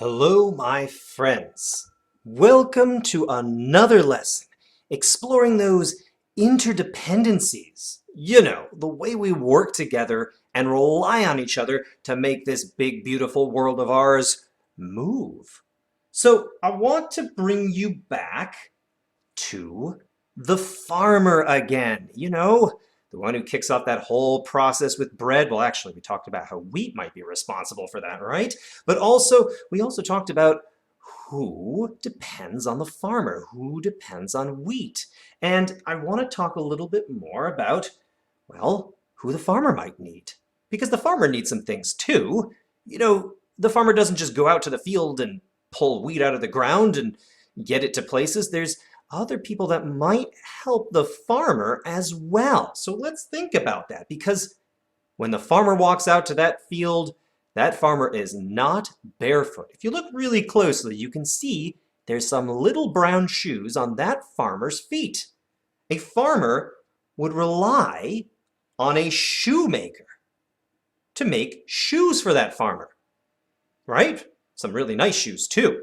Hello, my friends. Welcome to another lesson exploring those interdependencies. You know, the way we work together and rely on each other to make this big, beautiful world of ours move. So I want to bring you back to the farmer again. The one who kicks off that whole process with bread. Well, actually, we talked about how wheat might be responsible for that, right? But we also talked about who depends on the farmer, who depends on wheat. And I want to talk a little bit more about, well, who the farmer might need. Because the farmer needs some things too. The farmer doesn't just go out to the field and pull wheat out of the ground and get it to places. There's other people that might help the farmer as well. So let's think about that, because when the farmer walks out to that field, that farmer is not barefoot. If you look really closely, you can see there's some little brown shoes on that farmer's feet. A farmer would rely on a shoemaker to make shoes for that farmer, right? Some really nice shoes too.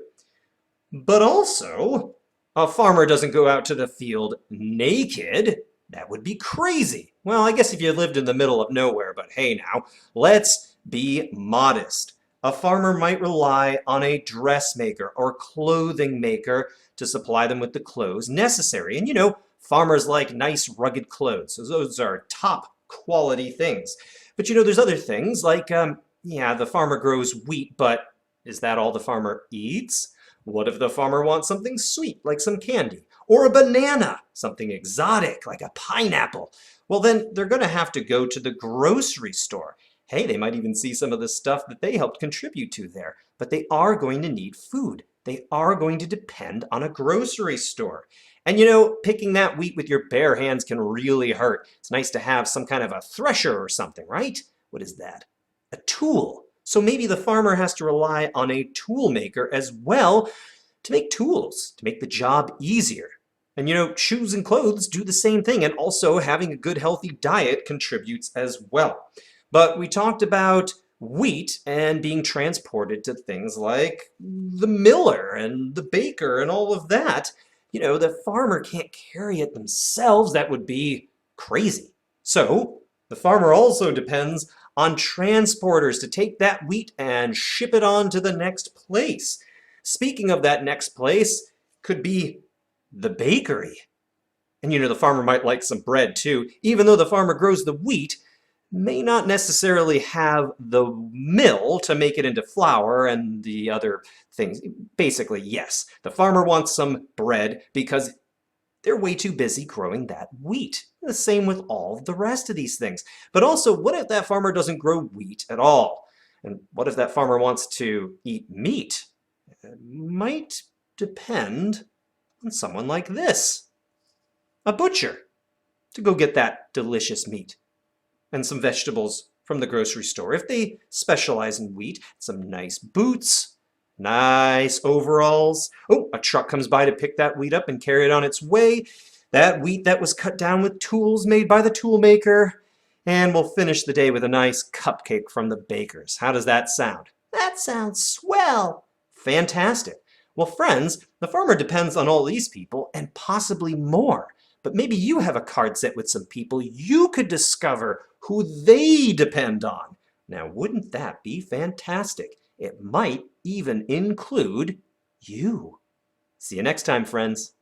But also, a farmer doesn't go out to the field naked. That would be crazy. Well, I guess if you lived in the middle of nowhere, but hey now, let's be modest. A farmer might rely on a dressmaker or clothing maker to supply them with the clothes necessary. And farmers like nice rugged clothes, so those are top quality things. But there's other things like, the farmer grows wheat, but is that all the farmer eats? What if the farmer wants something sweet, like some candy? Or a banana, something exotic, like a pineapple? Well, then they're going to have to go to the grocery store. Hey, they might even see some of the stuff that they helped contribute to there. But they are going to need food. They are going to depend on a grocery store. And picking that wheat with your bare hands can really hurt. It's nice to have some kind of a thresher or something, right? What is that? A tool. So maybe the farmer has to rely on a tool maker as well to make tools, to make the job easier. And shoes and clothes do the same thing, and also having a good healthy diet contributes as well. But we talked about wheat and being transported to things like the miller and the baker and all of that. The farmer can't carry it themselves. That would be crazy. So the farmer also depends on transporters to take that wheat and ship it on to the next place. Speaking of that next place, could be the bakery. And the farmer might like some bread too. Even though the farmer grows the wheat, may not necessarily have the mill to make it into flour and the other things. Basically, yes, the farmer wants some bread because they're way too busy growing that wheat. The same with all the rest of these things. But also, what if that farmer doesn't grow wheat at all? And what if that farmer wants to eat meat? It might depend on someone like this. A butcher, to go get that delicious meat. And some vegetables from the grocery store. If they specialize in wheat, some nice boots, nice overalls. Oh, a truck comes by to pick that wheat up and carry it on its way. That wheat that was cut down with tools made by the tool maker. And we'll finish the day with a nice cupcake from the bakers. How does that sound? That sounds swell. Fantastic. Well, friends, the farmer depends on all these people and possibly more. But maybe you have a card set with some people you could discover who they depend on. Now, wouldn't that be fantastic? It might even include you. See you next time, friends.